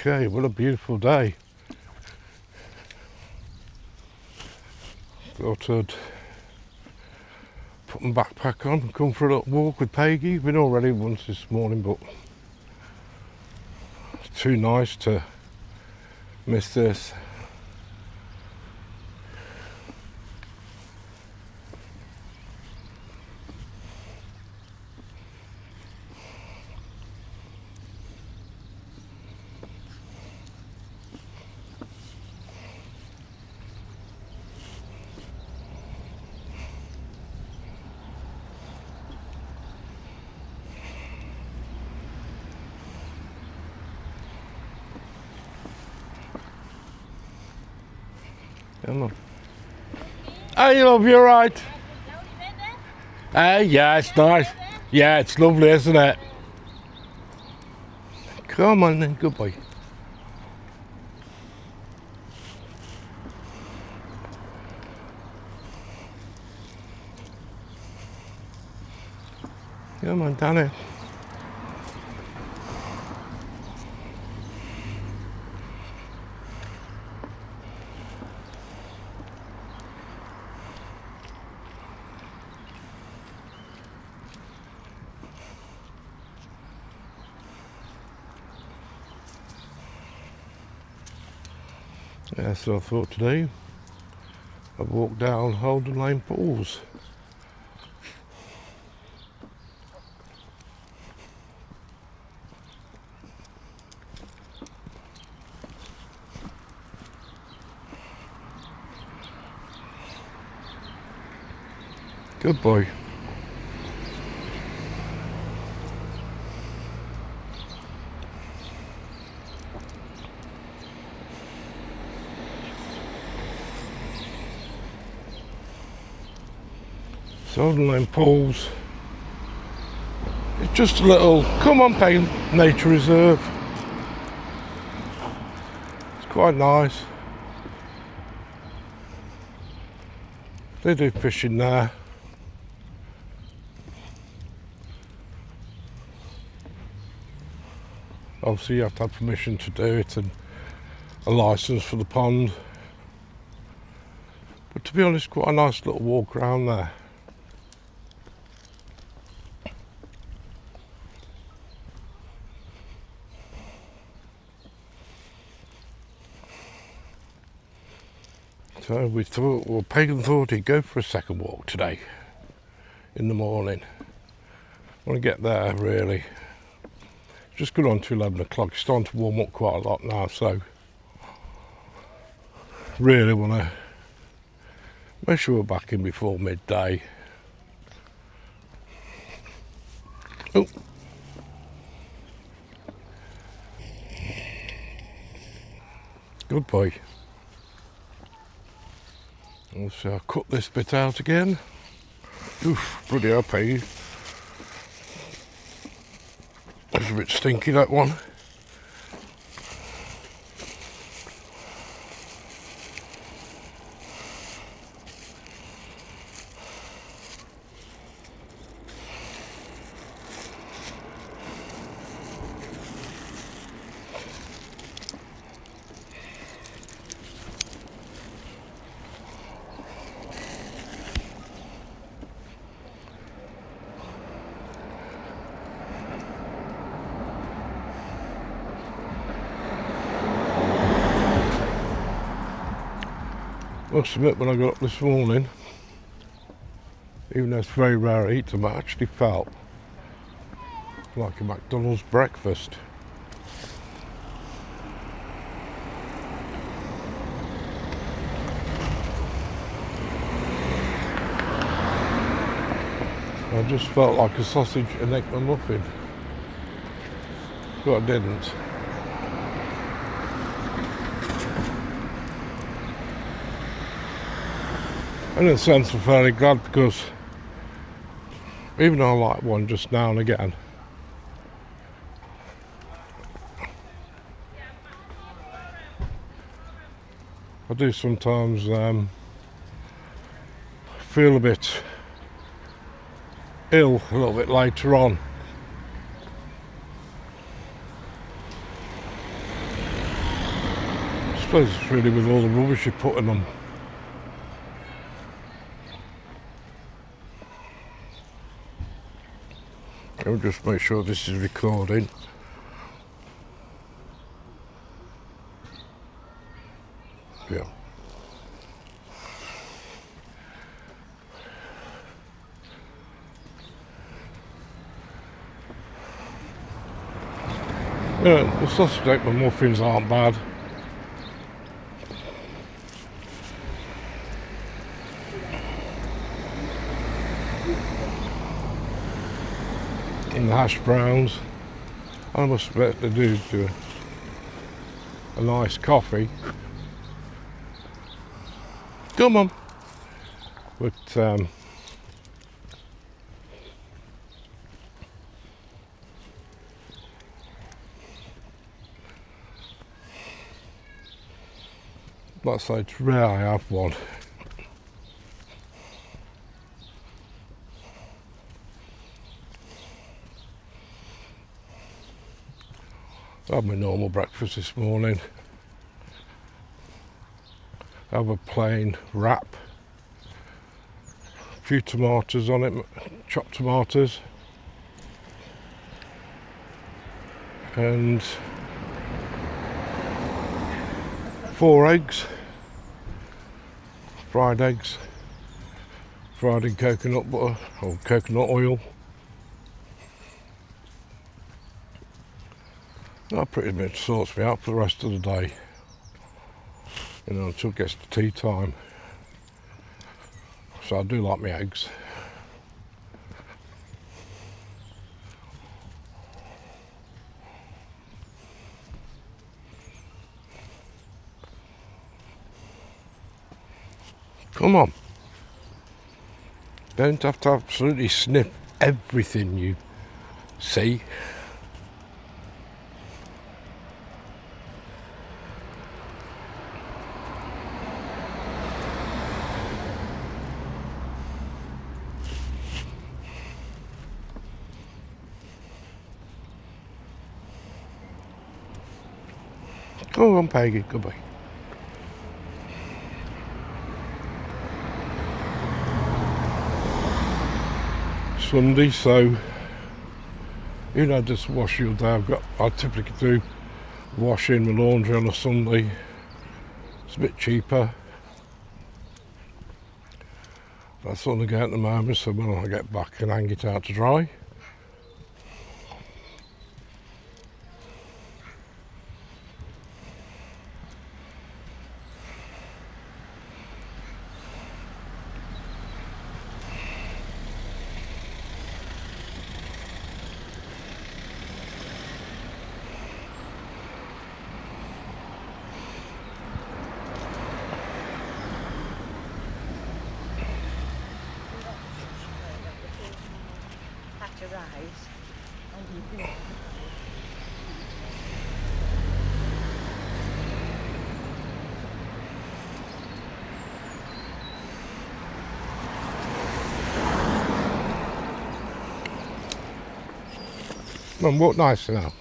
Okay, what a beautiful day. Thought I'd put my backpack on and come for a little walk with Peggy. Been already once this morning, but it's too nice to miss this. Come on. Hey, love, you alright? Yeah, it's nice. Yeah, it's lovely, isn't it? Come on then, good boy. Come on, Danny. Yeah, so I thought today I'd walk down Holden Lane Pools. Good boy. Holden Lane Pools. It's just a little, come on, Peggy, nature reserve. It's quite nice. They do fishing there. Obviously you have to have permission to do it and a licence for the pond. But to be honest, quite a nice little walk around there. So we thought, well, Pagan thought he'd go for a second walk today in the morning. I want to get there really. Just got on to 11 o'clock. It's starting to warm up quite a lot now, so really want to make sure we're back in before midday. Oh. Good boy. So I'll cut this bit out again. Oof, bloody hell, Peggy. It's a bit stinky, that one. Must admit, when I got up this morning, even though it's very rare I eat them, I actually felt like a McDonald's breakfast. I just felt like a sausage and egg muffin, but I didn't. In a sense, I'm fairly glad, because even though I like one just now and again, I do sometimes feel a bit ill a little bit later on. suppose it's really with all the rubbish you put in them. I'll just make sure this is recording. Yeah. Yeah, the sausage egg muffins aren't bad. And the hash browns. I must admit they do a nice coffee. Come on. But like I say, it's rare I have one. I had my normal breakfast this morning. I have a plain wrap, a few tomatoes on it, chopped tomatoes, and 4 eggs, fried eggs, fried in coconut butter or coconut oil. That pretty much sorts me out for the rest of the day, you know, until it gets to tea time. So I do like my eggs. Come on. Don't have to absolutely sniff everything you see. Go on, Peggy, goodbye. Sunday, so you know, just wash your day. I typically do washing my laundry on a Sunday. It's a bit cheaper. That's on the go at the moment, so when I get back I can hang it out to dry. Come on, walk nicely now.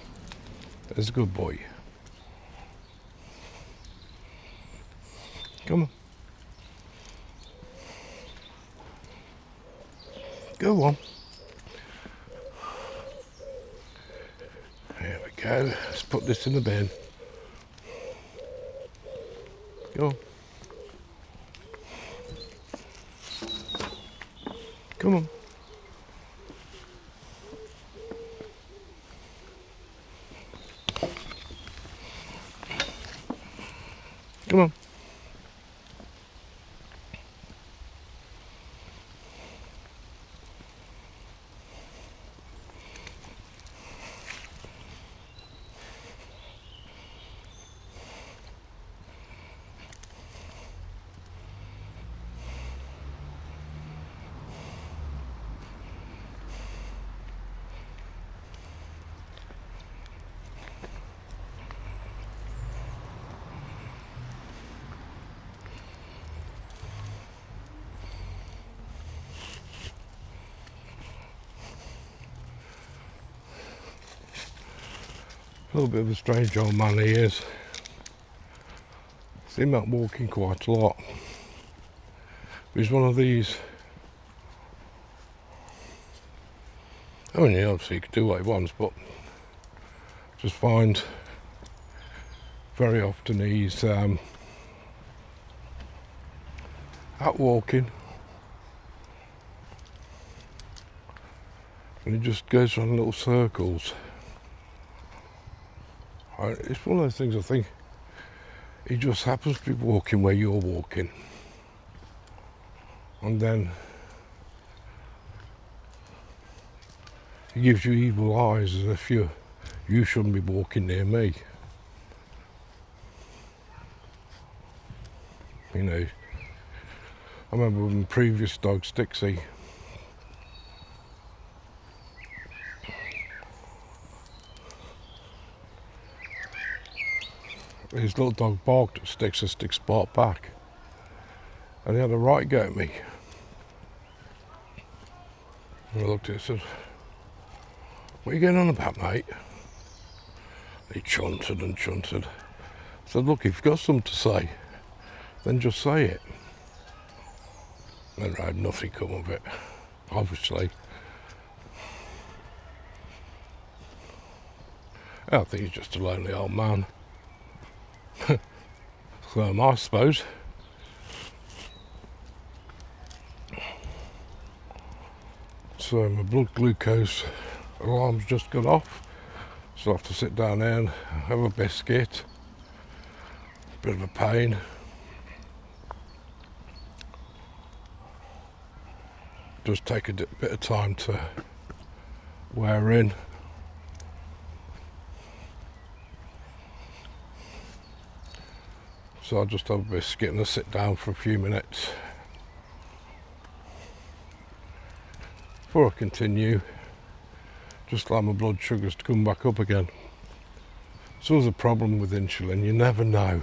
That's a good boy. Come on. Go on. There we go. Let's put this in the bin. Go on. Come on. Come on. A little bit of a strange old man he is. See him out walking quite a lot. He's one of these. I mean, obviously he can do what he wants, but just find very often he's out walking and he just goes around little circles. It's one of those things, I think he just happens to be walking where you're walking, and then he gives you evil eyes as if you shouldn't be walking near me. You know, I remember with my previous dog, Stixie, his little dog barked at Stix and Stix barked back. And he had a right go at me. And I looked at it and said, "What are you going on about, mate?" He chunted and chunted. I said, "Look, if you've got something to say, then just say it." And I had nothing come of it, obviously. I think he's just a lonely old man. So am I suppose. So my blood glucose alarm's just gone off. So I have to sit down there and have a biscuit. Bit of a pain. Does take a bit of time to wear in. So I'll just have a biscuit and I'll sit down for a few minutes before I continue, just allow my blood sugars to come back up again. It's always a problem with insulin, you never know.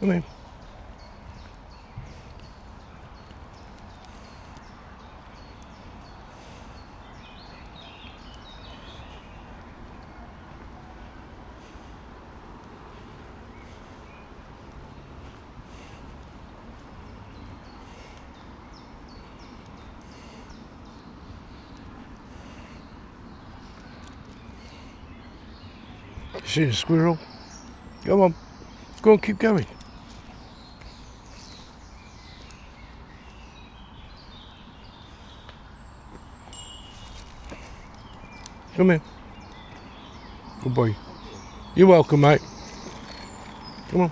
I mean, you see the squirrel? Come on, go on, keep going. Come here. Good boy. You're welcome, mate. Come on.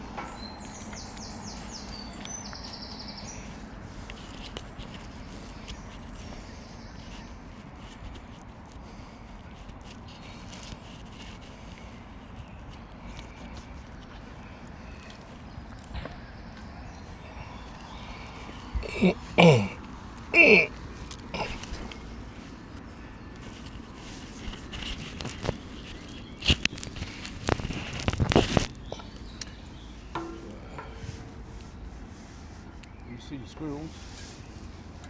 You see the squirrels?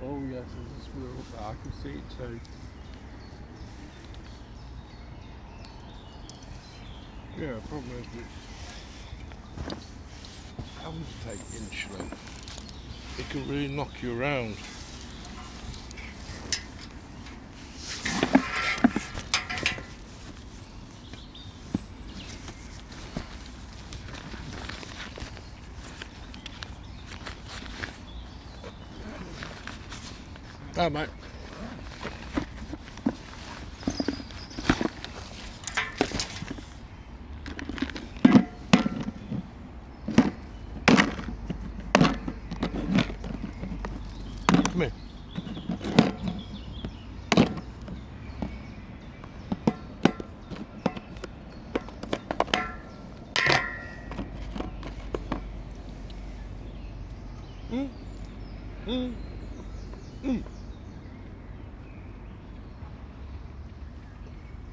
Oh yes, there's a squirrel up there. I can see it too. Yeah, the problem is with having to take insulin, it can really knock you around. Oh, mate. Come here.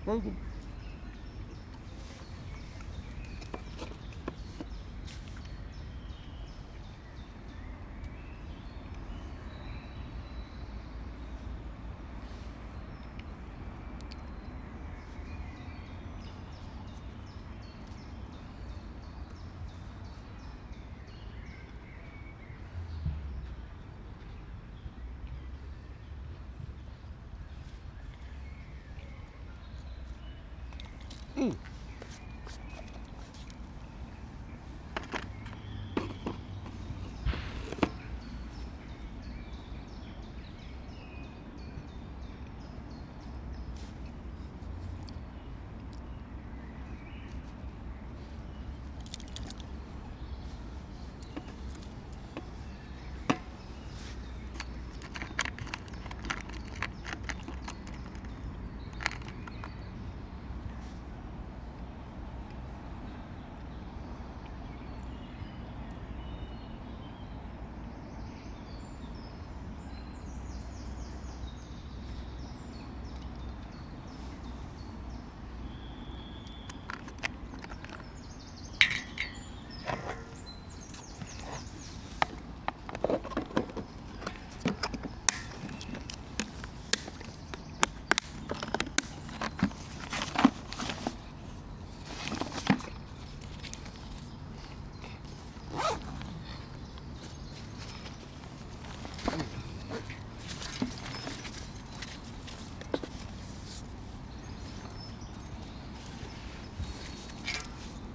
Very good.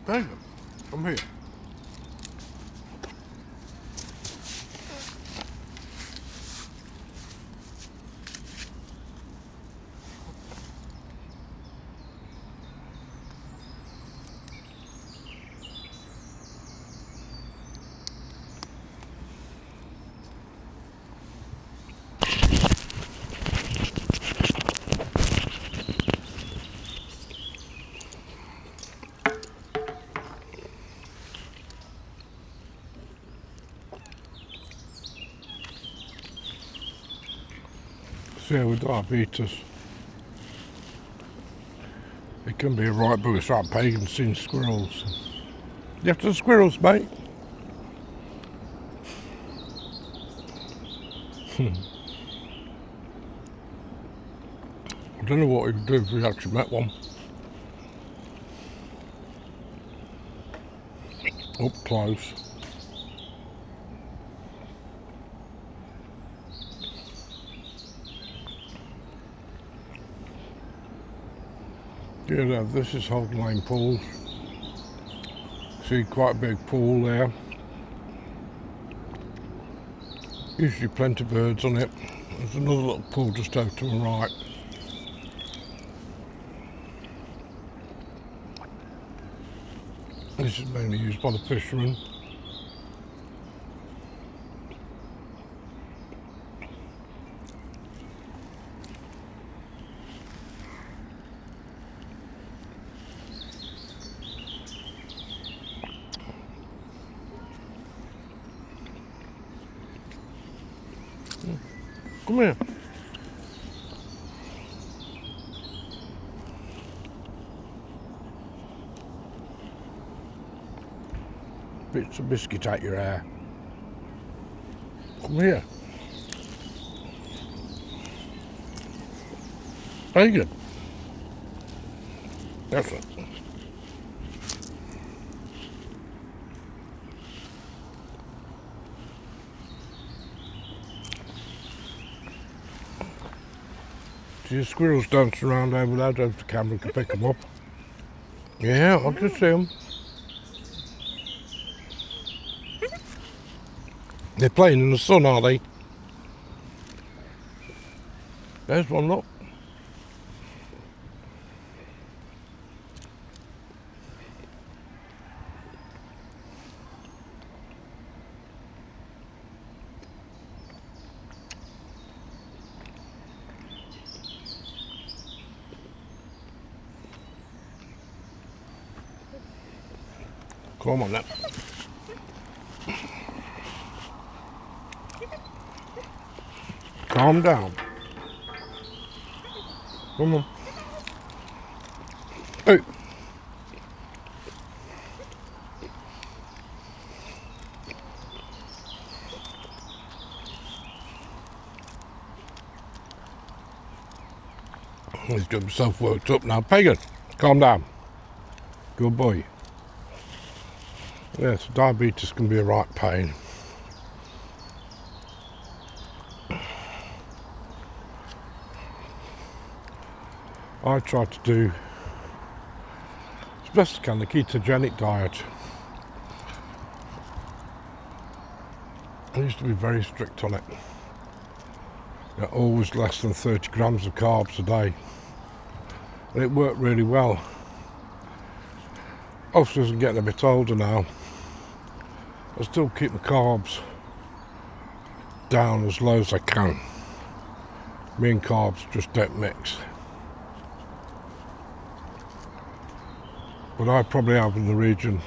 Pagan, come here. See, with diabetes, it can be a right boost. Like Pagan seeing squirrels. You after the squirrels, mate? I don't know what he would do if we actually met one. Up close. Yeah, this is Hog Lane Pool. See, quite a big pool there. Usually plenty of birds on it. There's another little pool just out to the right. This is mainly used by the fishermen. Come here. Bits of biscuit out your hair. Come here. Very good. That's it. See the squirrels dancing around over there. I don't know if the camera can pick them up. Yeah, I can see them. They're playing in the sun, are they? There's one, look. Come on now. Calm down. Come on. Hey. He's got himself worked up now. Pagan, calm down. Good boy. Yes, diabetes can be a right pain. I try to do best I can, the ketogenic diet. I used to be very strict on it. Always less than 30 grams of carbs a day. And it worked really well. Obviously, as I'm getting a bit older now, I still keep the carbs down as low as I can. Me and carbs just don't mix. But I probably have in the region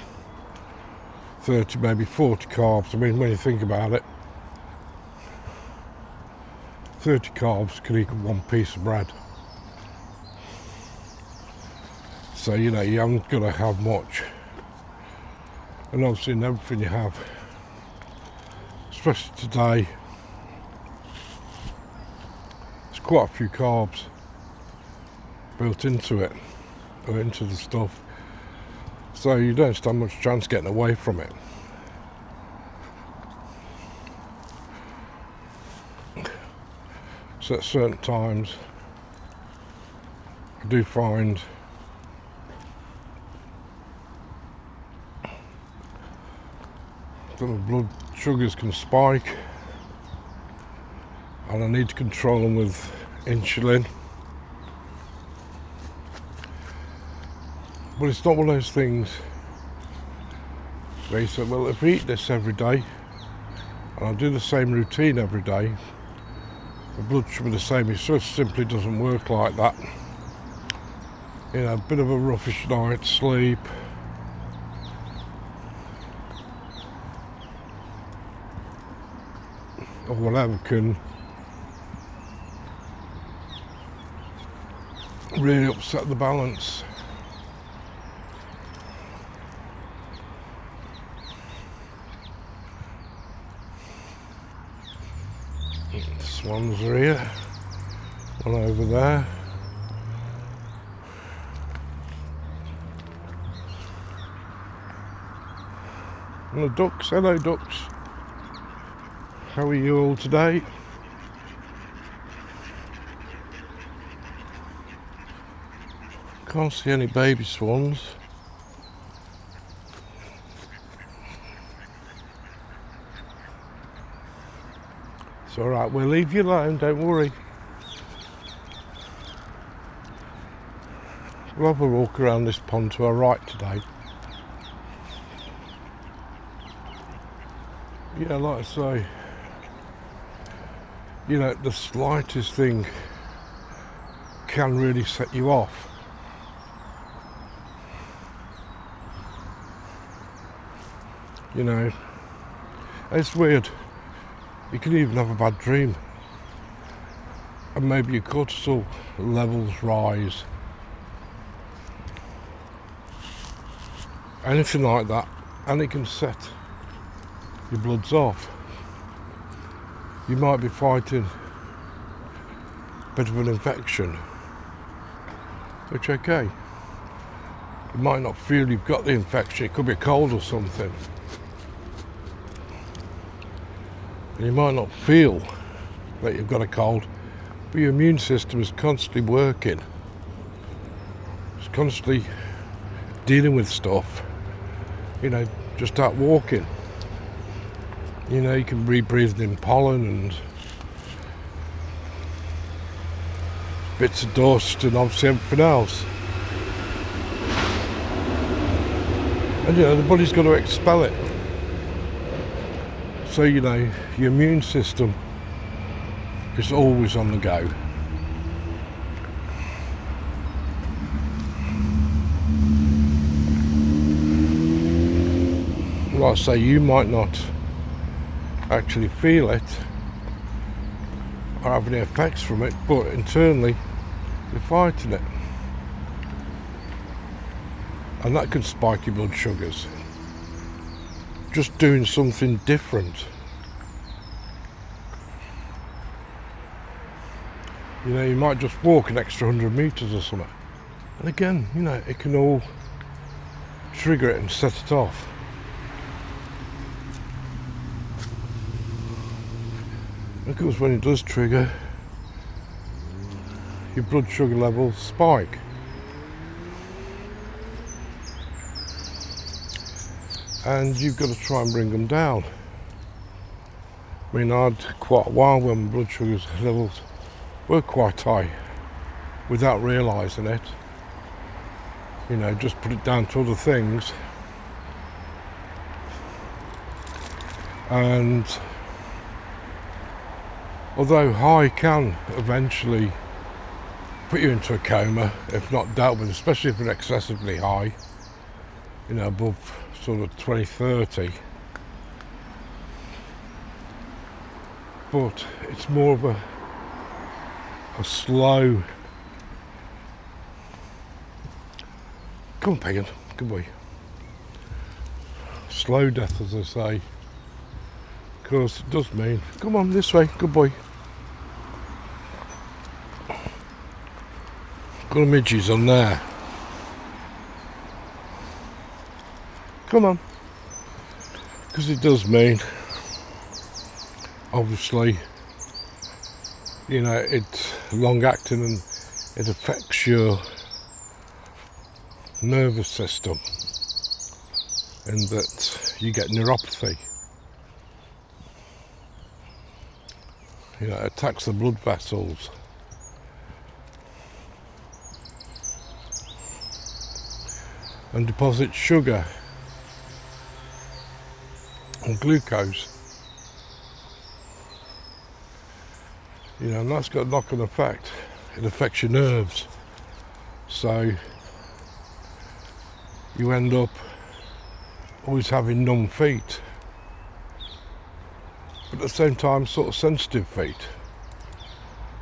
30, maybe 40 carbs. I mean, when you think about it, 30 carbs can equal one piece of bread. So, you haven't got to have much. And obviously in everything you have, especially today, there's quite a few carbs built into it, or into the stuff. So you don't stand much chance getting away from it. So at certain times, I do find that my blood sugars can spike, and I need to control them with insulin. But it's not one of those things where you say, well, if I eat this every day and I do the same routine every day, the blood should be the same. It just simply doesn't work like that. A bit of a roughish night's sleep, or whatever, can really upset the balance. The swans are here, one over there. And the ducks, hello ducks. How are you all today? Can't see any baby swans. It's alright, we'll leave you alone, don't worry. We'll have a walk around this pond to our right today. Yeah, like I say, the slightest thing can really set you off. It's weird. You can even have a bad dream, and maybe your cortisol levels rise. Anything like that, and it can set your bloods off. You might be fighting a bit of an infection, which okay. You might not feel you've got the infection. It could be a cold or something. You might not feel that you've got a cold, but your immune system is constantly working. It's constantly dealing with stuff. Just out walking. You can be breathing in pollen and bits of dust and obviously everything else. And the body's got to expel it. So your immune system is always on the go. Like I say, you might not actually feel it or have any effects from it, but internally you're fighting it. And that can spike your blood sugars. Just doing something different. You might just walk an extra 100 metres or something. And again, it can all trigger it and set it off. Because when it does trigger, your blood sugar levels spike. and you've got to try and bring them down. I mean, I had quite a while when my blood sugar levels were quite high without realising it. You know, just put it down to other things. And although high can eventually put you into a coma if not dealt with, especially if it's excessively high, you know, above sort of 20-30. But it's more of a slow. Come on, Pagan, good boy. Slow death, as I say, because it does mean, come on, this way, good boy. Got a midges on there. Come on. Because it does mean, obviously, you know, it's long acting and it affects your nervous system, in that you get neuropathy. You know, it attacks the blood vessels. And deposits sugar and glucose. You know, and that's got a knock-on effect. It affects your nerves. So you end up always having numb feet, but at the same time sort of sensitive feet.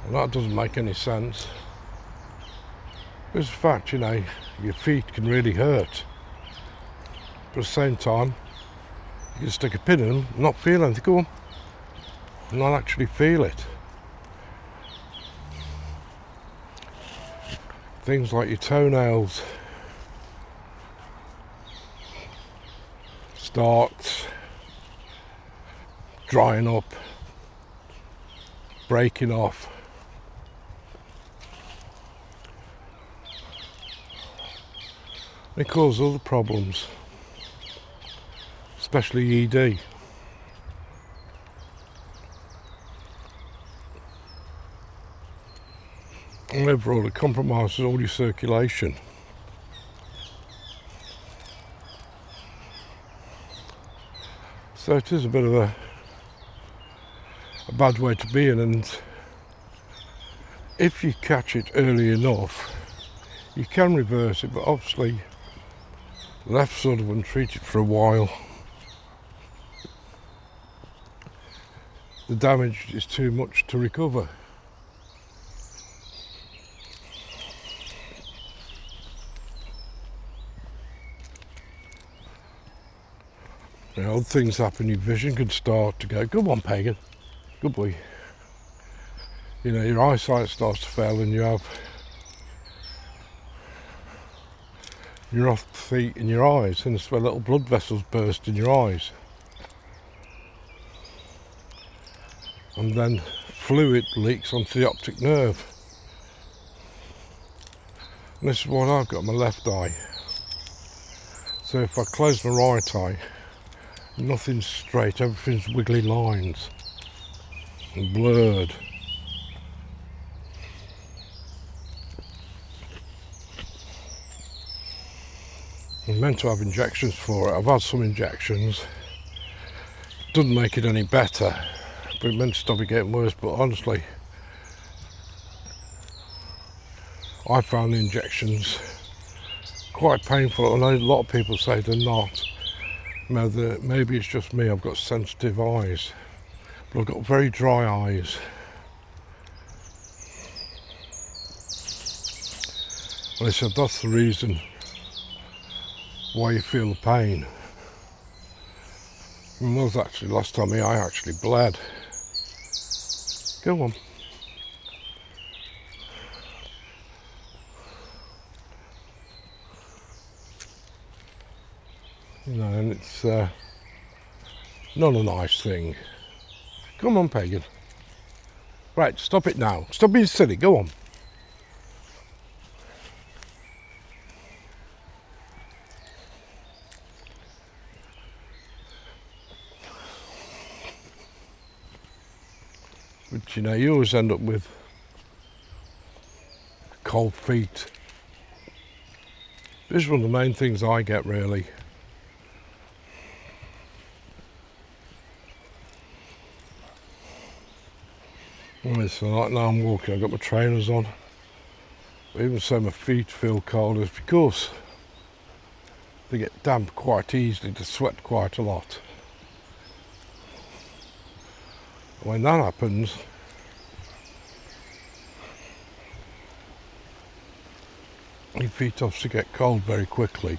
And that doesn't make any sense. It's a fact, you know, your feet can really hurt. But at the same time, you can stick a pin in them, not feel anything, go on, not actually feel it. Things like your toenails start drying up, breaking off. They cause other problems, especially ED. And overall, it compromises all your circulation. So it is a bit of a bad way to be in, and if you catch it early enough, you can reverse it, but obviously left sort of untreated for a while, the damage is too much to recover. You know, other things happen, your vision could start to go, come on Pagan, good boy. You know, your eyesight starts to fail and you have neuropathy in your eyes, and it's where little blood vessels burst in your eyes. And then fluid leaks onto the optic nerve. And this is what I've got in my left eye. So if I close my right eye, nothing's straight, everything's wiggly lines and blurred. I'm meant to have injections for it. I've had some injections. Doesn't make it any better, but it meant to stop it getting worse. But honestly, I found the injections quite painful. I know a lot of people say they're not. Maybe it's just me, I've got sensitive eyes, but I've got very dry eyes. And they said that's the reason why you feel the pain. And that was actually the last time my eye actually bled. Go on. You know, and it's not a nice thing. Come on, Pagan. Right, stop it now. Stop being silly, go on. But you know, you always end up with cold feet. This is one of the main things I get, really. So like now I'm walking, I've got my trainers on. But even so, my feet feel cold. It's because they get damp quite easily, they sweat quite a lot. And when that happens, your feet obviously get cold very quickly.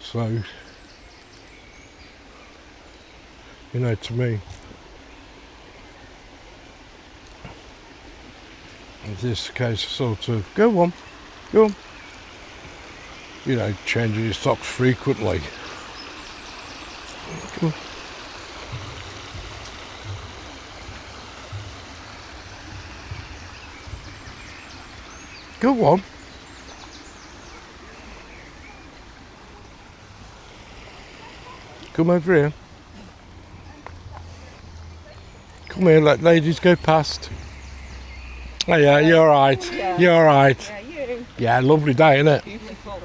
So, you know, to me, in this case, sort of, go on, you know, changing your socks frequently. Go on. Come over here. Come here, let ladies go past. Oh yeah, you're alright. Yeah. You're alright. Yeah, you. Yeah, lovely day, isn't it? Beautiful.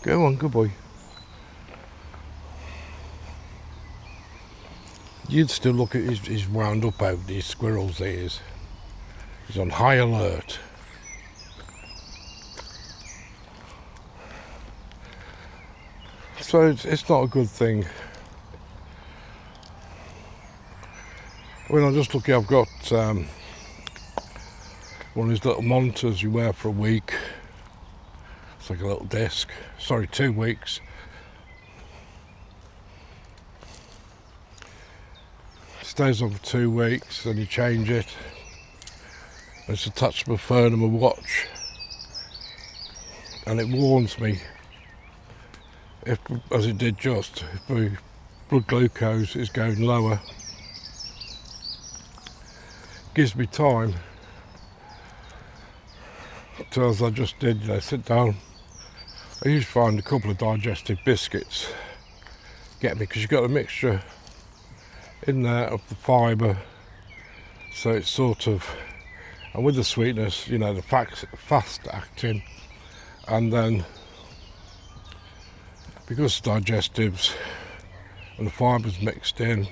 Go on, good boy. You'd still look at he's wound up over these squirrels' ears. He's on high alert. So it's not a good thing. When I'm just looking, I've got one of these little monitors you wear for a week. It's like a little disc. Sorry, 2 weeks. Stays on for 2 weeks, then you change it. It's attached to my phone and my watch, and it warns me if, as it did just, if my blood glucose is going lower. Gives me time to, as I just did, you know, sit down. I usually find a couple of digestive biscuits get me, because you've got a mixture in there of the fibre, so it's sort of, and with the sweetness, you know, the fast acting, and then because the digestives and the fibre's mixed in,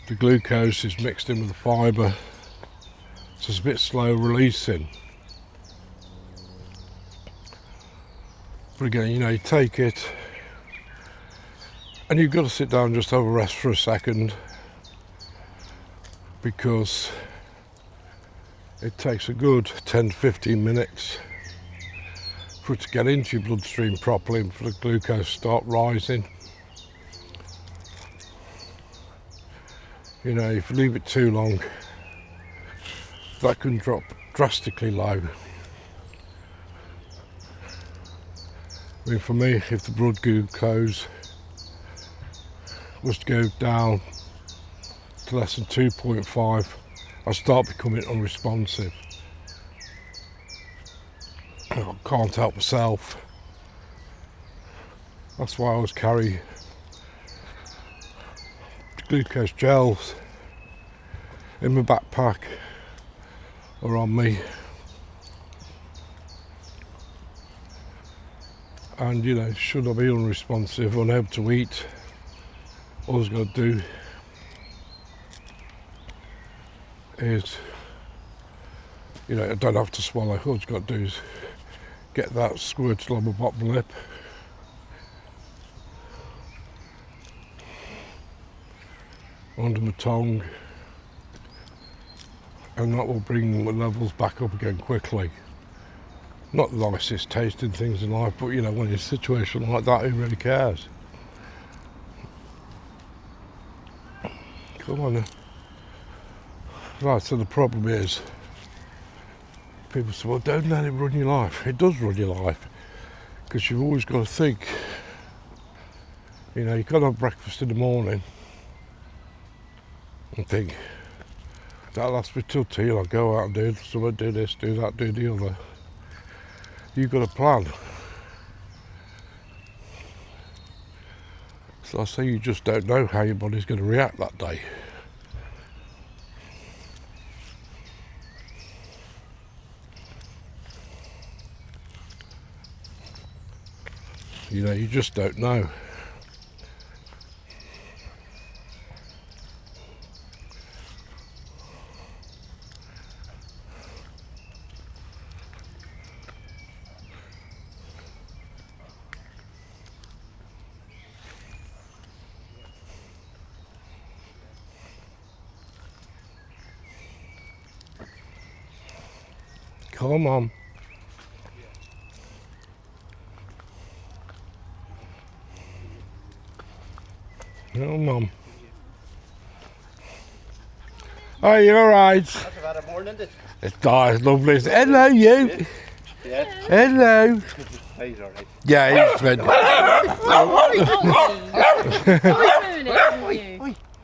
the glucose is mixed in with the fibre, so it's a bit slow releasing. But again, you know, you take it and you've got to sit down and just have a rest for a second, because it takes a good 10 to 15 minutes for it to get into your bloodstream properly and for the glucose to start rising. You know, if you leave it too long, that can drop drastically low. I mean, for me, if the blood glucose was to go down to less than 2.5, I start becoming unresponsive. I can't help myself. That's why I always carry glucose gels in my backpack or on me. And you know, should I be unresponsive, unable to eat, all I've got to do is, you know, I don't have to swallow. All I've got to do is get that squirted on my bottom lip, under my tongue, and that will bring the levels back up again quickly. Not the nicest tasting things in life, but you know, when you're in a situation like that, who really cares? Come on then. Right, so the problem is, people say, well, don't let it run your life. It does run your life, because you've always got to think, you know, you've got to have breakfast in the morning and think, that'll last me till tea, I'll go out and do something, do this, do that, do the other. You've got a plan. So I say you just don't know how your body's going to react that day. You know, you just don't know. Come on. Come on. Are you alright? That's about a morning, isn't it? It's nice, lovely. Hello, you. Yeah. Hello. He's alright. Yeah, he's ready.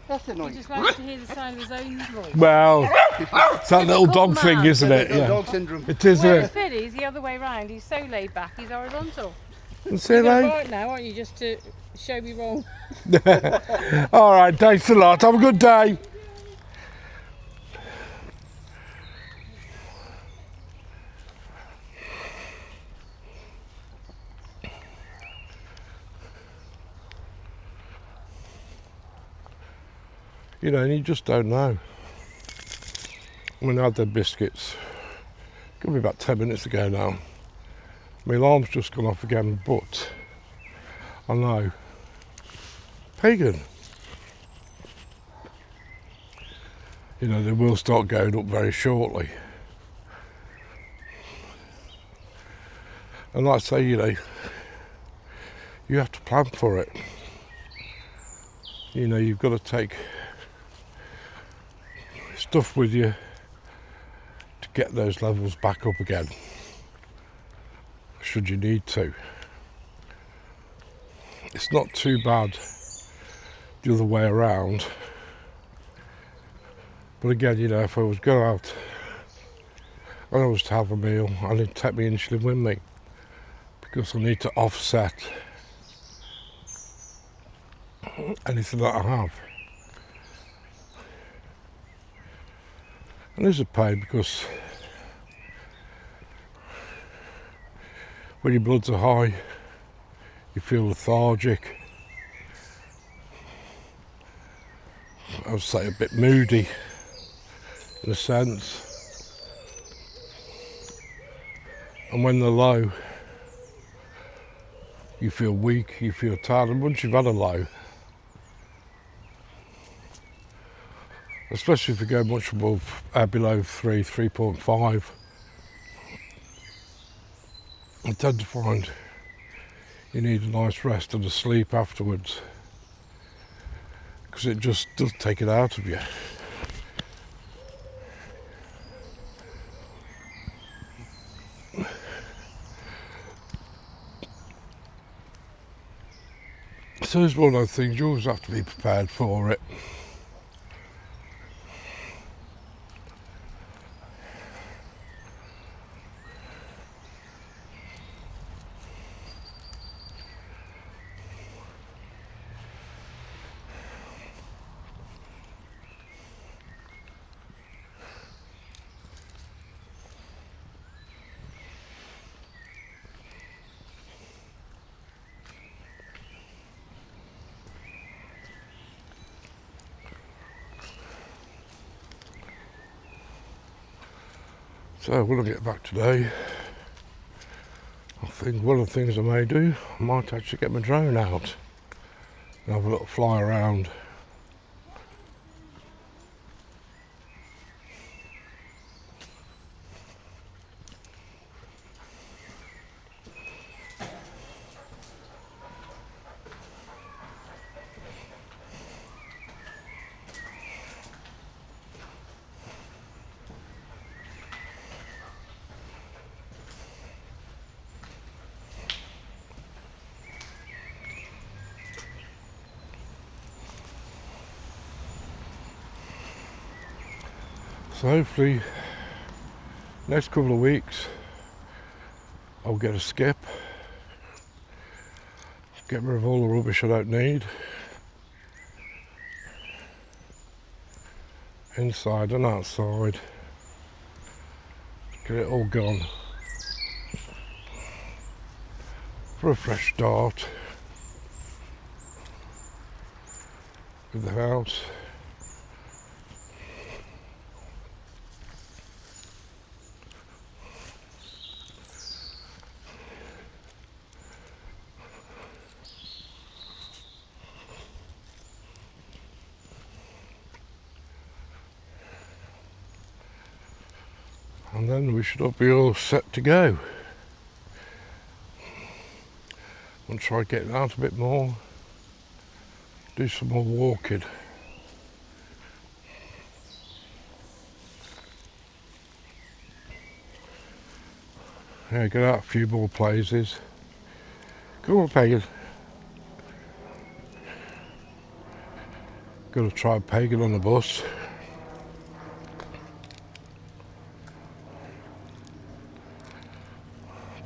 That's He annoying. just likes to hear the sound of his own voice. Well, it's that little dog thing, isn't it? Yeah. Dog syndrome. It is, Whereas isn't Philly's the other way round. He's so laid back, he's horizontal. it? Say You're going to hello. bark now, aren't you, just to show me wrong? Alright, thanks a lot. Have a good day. You know, and you just don't know. I mean, I had the biscuits. Could be about 10 minutes ago now. My alarm's just gone off again, but I know. Pagan. You know, they will start going up very shortly. And like I say, you know, you have to plan for it. You know, you've got to take stuff with you to get those levels back up again, should you need to. It's not too bad the other way around, but again, you know, if I was going out and I was to have a meal, I need to take my insulin with me because I need to offset anything that I have. And it's a pain because when your bloods are high, you feel lethargic. I would say a bit moody in a sense. And when they're low, you feel weak, you feel tired. And once you've had a low, especially if you go much above, below 3.5, I tend to find you need a nice rest and a sleep afterwards, because it just does take it out of you. So it's one of those things, you always have to be prepared for it. So when I get back today, I think one of the things I may do, I might actually get my drone out and have a little fly around. So hopefully next couple of weeks I'll get a skip, get rid of all the rubbish I don't need, inside and outside, get it all gone for a fresh start with the house. And then we should be all set to go. I'll try getting out a bit more, do some more walking. Yeah, get out a few more places. Come on, Pagan. Gotta try Pagan on the bus.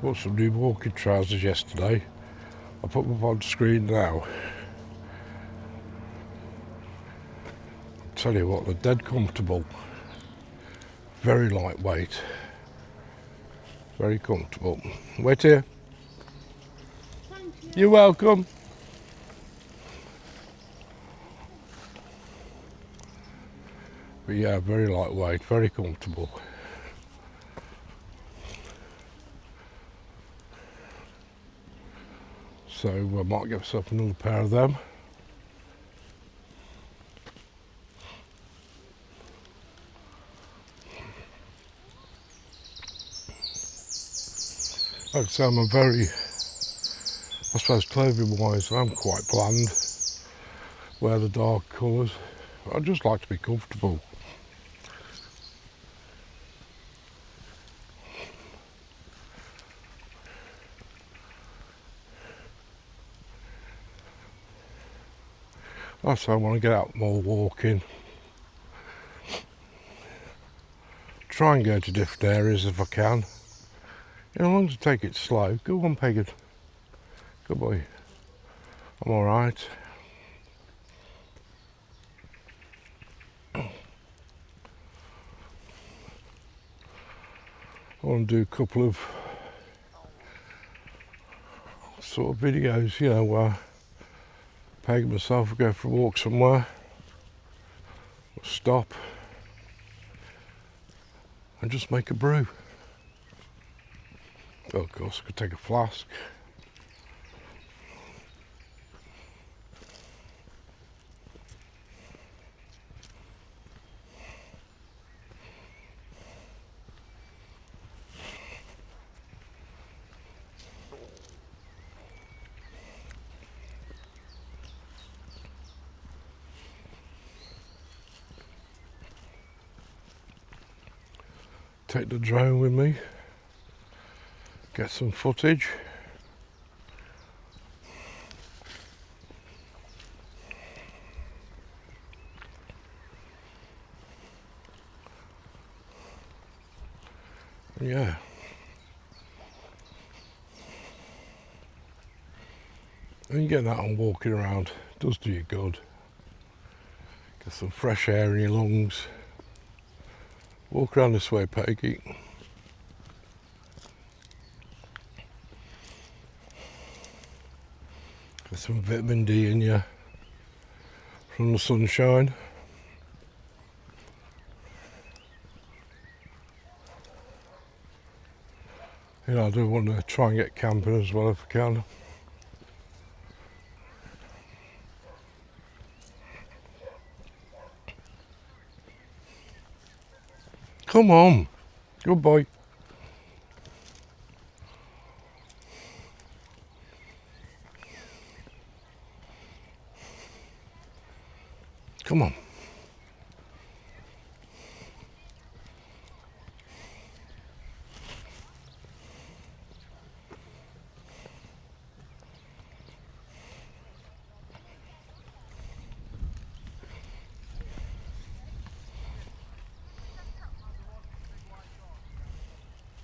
Bought some new walking trousers yesterday. I'll put them up on screen now. Tell you what, they're dead comfortable. Very lightweight. Very comfortable. Wait here. Thank you. You're welcome. But yeah, very lightweight, very comfortable. So I might get myself another pair of them. Like I say, I'm a very, I suppose clothing wise, I'm quite bland. Wear the dark colours. I just like to be comfortable. That's why I want to get out more walking. Try and go to different areas if I can. You know, as long as I take it slow. Go on, Pagan. Good boy. I'm alright. I want to do a couple of sort of videos, you know, where Peg and myself will go for a walk somewhere, we'll stop and just make a brew. Oh, of course, I could take a flask. Take the drone with me, get some footage. Yeah. And you get that on walking around, it does do you good. Get some fresh air in your lungs. Walk around this way, Peggy. Get some vitamin D in you from the sunshine. You know, I do want to try and get camping as well if I can. Come on, good boy. Come on.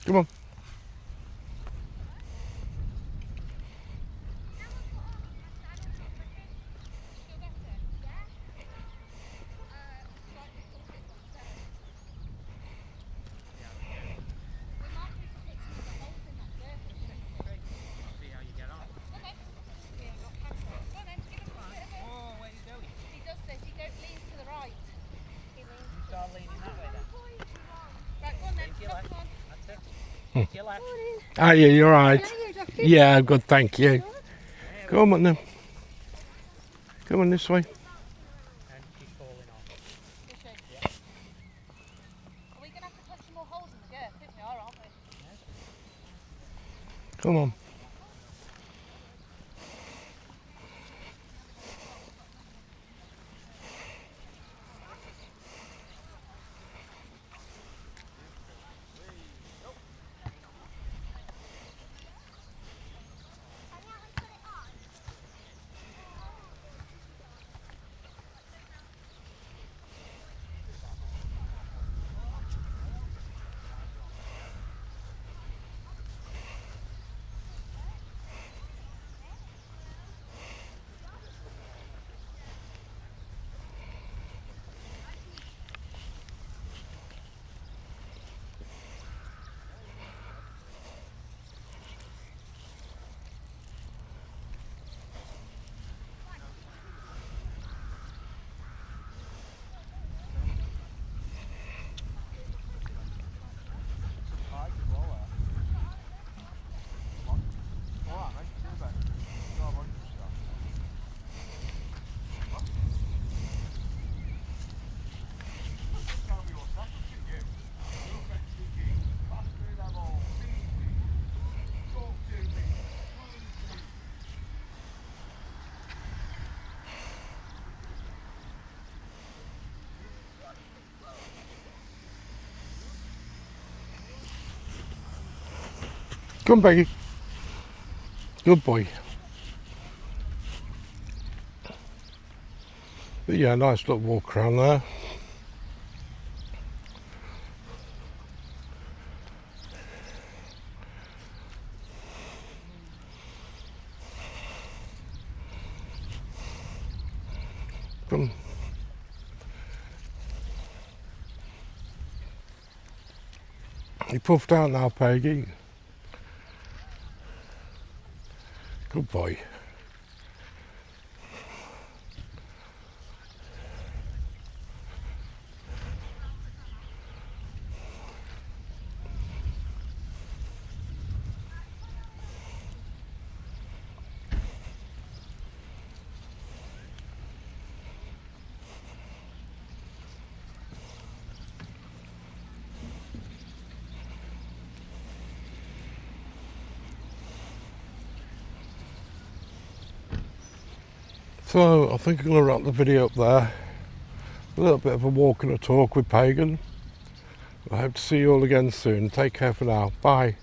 Come on. You left. Are you? You're right. Yeah, you just Yeah, I'm good, thank you. Come on then. Come on this way. And she's falling off. Is she? Yeah. Are we going to have to put some more holes in the girth? I think we are, aren't we? Come on. Come, Peggy. Good boy. But yeah, nice little walk around there. Come. You puffed out now, Peggy. Good boy. So I think I'm going to wrap the video up there. A little bit of a walk and a talk with Pagan. I hope to see you all again soon. Take care for now. Bye.